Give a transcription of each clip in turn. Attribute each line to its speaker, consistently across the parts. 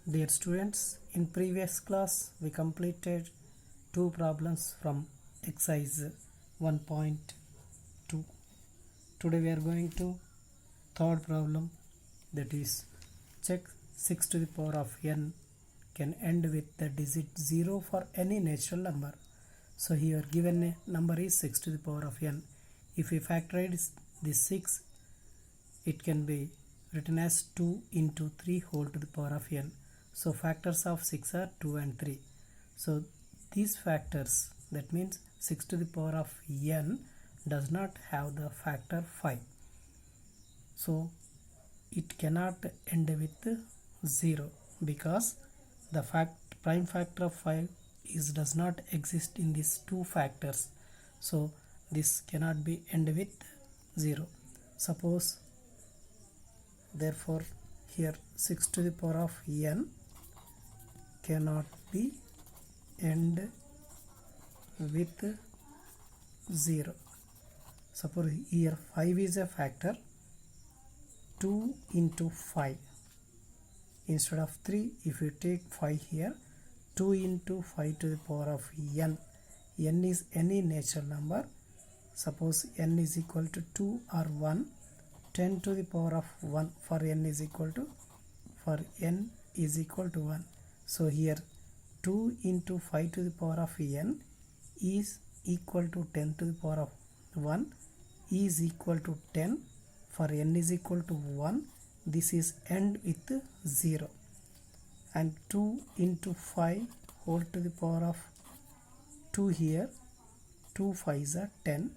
Speaker 1: Dear students, in previous class we completed two problems from exercise 1.2. Today we are going to third problem, that is check 6 to the power of n can end with the digit 0 for any natural number. So here given a number is 6 to the power of n. If we factorize this 6, it can be written as 2 into 3 whole to the power of n. So factors of 6 are 2 and 3. So these factors, that means 6 to the power of n does not have the factor 5. So it cannot end with 0 because the prime factor of 5 does not exist in these two factors. So this cannot be end with 0. Suppose therefore here 6 to the power of n cannot be end with 0. Suppose here 5 is a factor, 2 into 5 instead of 3. If you take 5 here, 2 into 5 to the power of n is any natural number. Suppose n is equal to 2 or 1, 10 to the power of 1 for n is equal to 1. So here 2 into 5 to the power of n is equal to 10 to the power of 1 is equal to 10 for n is equal to 1. This is end with 0. And 2 into 5 whole to the power of 2 here, 2 5s are 10,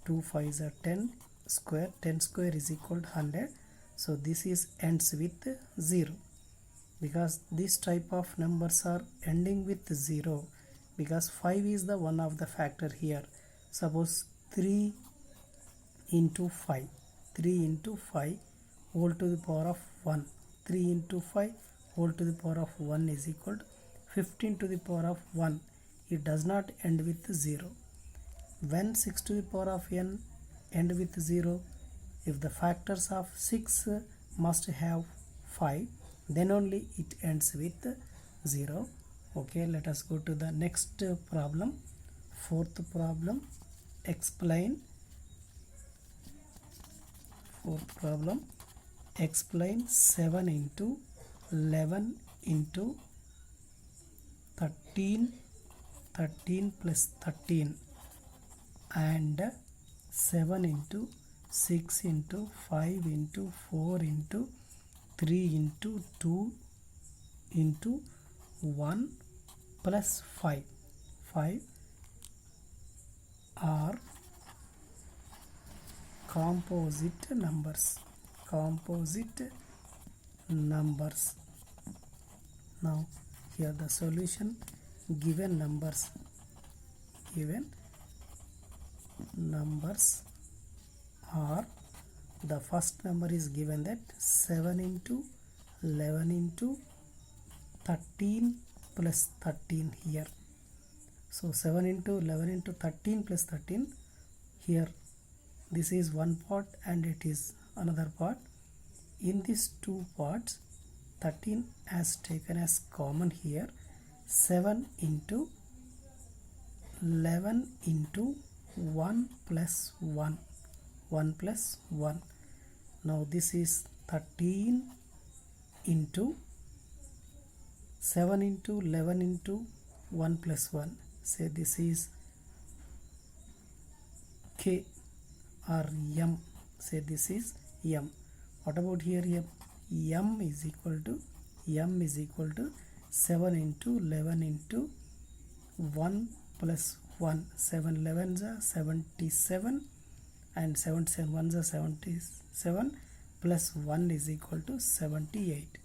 Speaker 1: 2 5s are 10 square, 10 square is equal to 100. So this is ends with 0 because this type of numbers are ending with 0 because 5 is the one of the factor here. Suppose 3 into 5 whole to the power of 1, 3 into 5 whole to the power of 1 is equal to 15 to the power of 1. It does not end with 0. When 6 to the power of n end with 0, if the factors of 6 must have 5, then only it ends with 0. Okay, let us go to the next problem. Fourth problem, explain 7 into 11 into 13 plus 13 and 7 into 6 into 5 into 4 into 3 into 2 into 1 plus 5 are composite numbers. Now here the solution, given numbers are, the first number is given that 7 into 11 into 13 plus 13 here. So 7 into 11 into 13 plus 13 here, this is one part and it is another part. In these two parts, 13 as taken as common here. 7 into 11 into 1 plus 1. Now this is 13 into 7 into 11 into 1 plus 1. Say this is k or m. Say this is m. What about here m? M is equal to 7 into 11 into 1 plus 1. 7 11s are 77 and 7 1s are 77 plus 1 is equal to 78.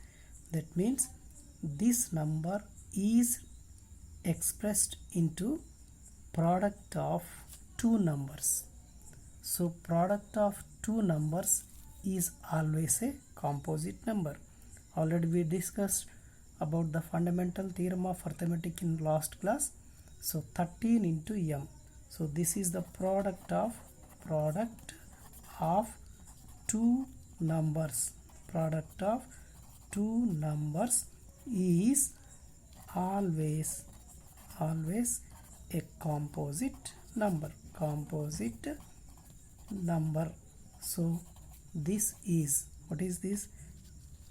Speaker 1: That means this number is expressed into product of two numbers. So product of two numbers is always a composite number. Already we discussed about the fundamental theorem of arithmetic in last class. So 13 into m. So this is the product of two numbers. is always a composite number. So this is, what is this?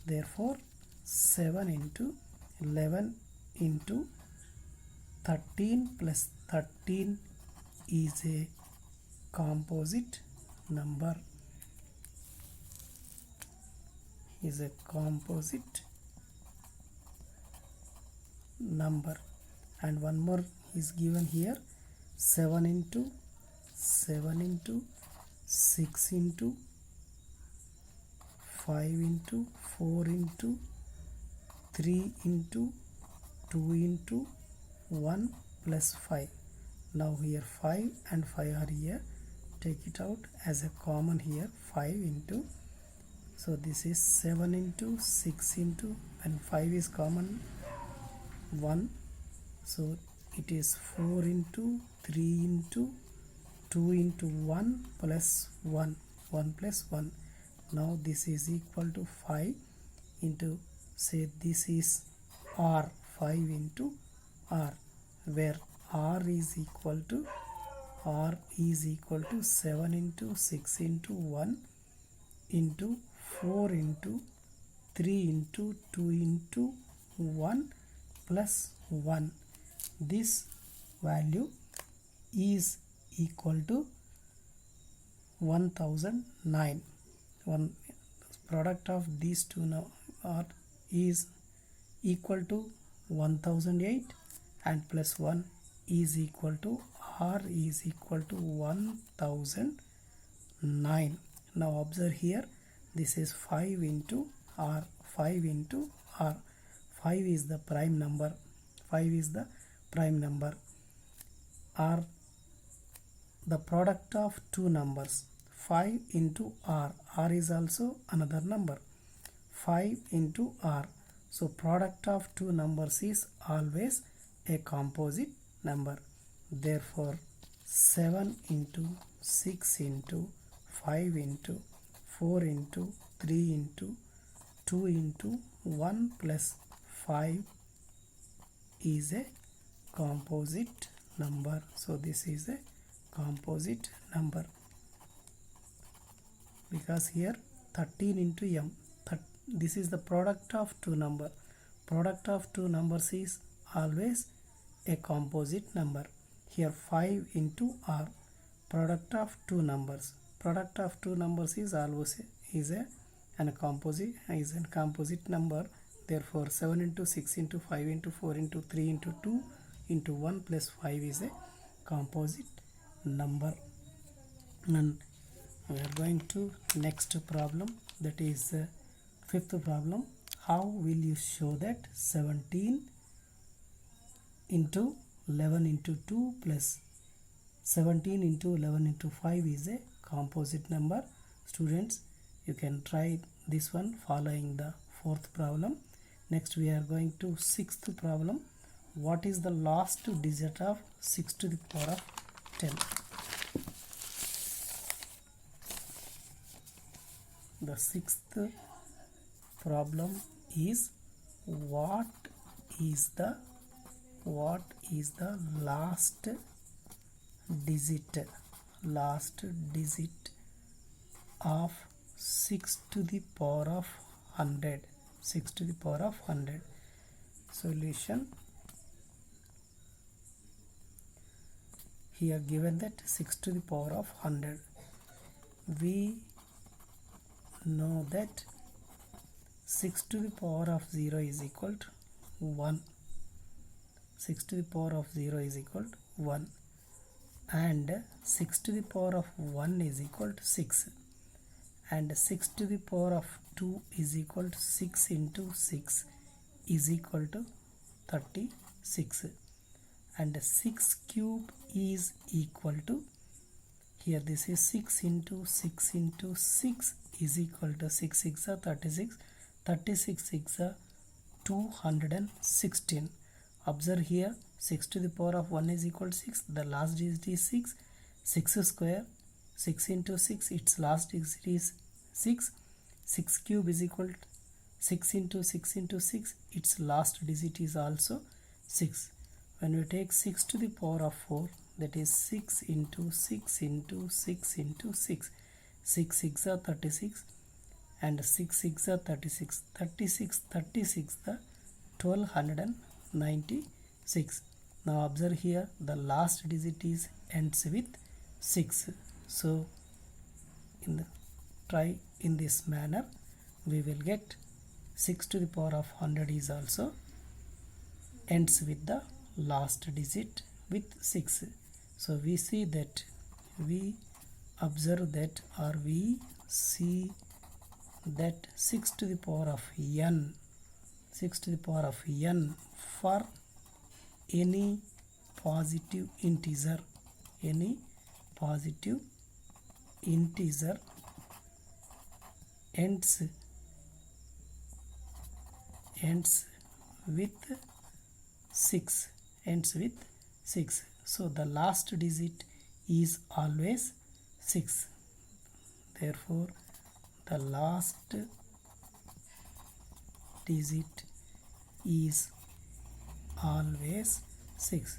Speaker 1: Therefore 7 into 11 into 13 plus 13 is a composite number. And one more is given here, 7 into 6 into 5 into 4 into 3 into 2 into 1 plus 5. Now here 5 and 5 are here, take it out as a common here, 5 into, so this is 7 into 6 into, and 5 is common, 1, so it is 4 into 3 into 2 into 1 plus 1 plus 1. Now this is equal to 5 into, say this is R, 5 into R, where R is equal to 7 into 6 into 1 into 4 into 3 into 2 into 1 plus 1. This value is equal to 1009. One product of these two now is equal to 1008, and plus 1 is equal to R is equal to 1009. Now observe here, this is 5 into R. 5 is the prime number. R, the product of two numbers, 5 into R. R is also another number, 5 into R. So product of two numbers is always a composite number. Therefore 7 into 6 into 5 into 4 into 3 into 2 into 1 plus 5 is a composite number. So this is a composite number, because here 13 into m, this is the product of two numbers. Product of two numbers is always a composite number. Here 5 into R, product of two numbers. Product of two numbers is always a composite number. Therefore 7 into 6 into 5 into 4 into 3 into 2 into 1 plus 5 is a composite number. And we are going to next problem, that is fifth problem. How will you show that 17 into 11 into 2 plus 17 into 11 into 5 is a composite number? Students, you can try this one following the fourth problem. Next we are going to sixth problem. What is the last digit of 6 to the power of 10? The sixth problem is, what is the last digit of 6 to the power of 100? 6 to the power of 100. Solution. Here given that 6 to the power of 100. We know that 6 to the power of 0 is equal to 1. 6 to the power of 0 is equal to 1. And 6 to the power of 1 is equal to 6. And 6 to the power of 2 is equal to 6 into 6 is equal to 36. And 6 cube is equal to, here this is 6 into 6 into 6 is equal to 6 6 are 36, 36 6 are 216. Observe here, 6 to the power of 1 is equal to 6, the last digit is 6, 6 square, 6 into 6, its last digit is 6, 6 cube is equal to 6 into 6 into 6, its last digit is also 6. When we take 6 to the power of 4, that is 6 into 6 into 6 into 6. 6 6 are 36 and 6 6 are 36. 36 36 the 1296. Now observe here, the last digit is ends with 6. So try in this manner, we will get 6 to the power of 100 is also ends with the last digit with 6. So we see that, we observe that, or we see that 6 to the power of n, 6 to the power of n for any positive integer, any positive integer ends with 6, ends with 6. So the last digit is always 6. Therefore the last digit is always 6.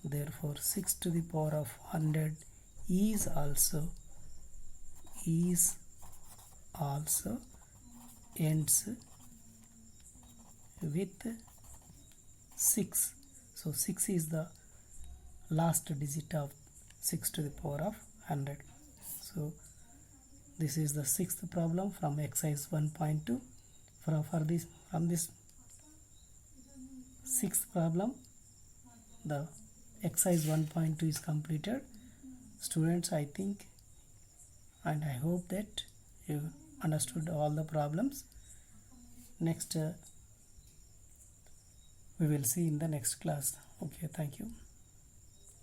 Speaker 1: Therefore 6 to the power of 100 is also ends with 6. So 6 is the last digit of 6 to the power of 100. So this is the sixth problem from exercise 1.2. From this sixth problem, the exercise 1.2 is completed. Students, I think and I hope that you understood all the problems. Next we will see in the next class. Okay, thank you.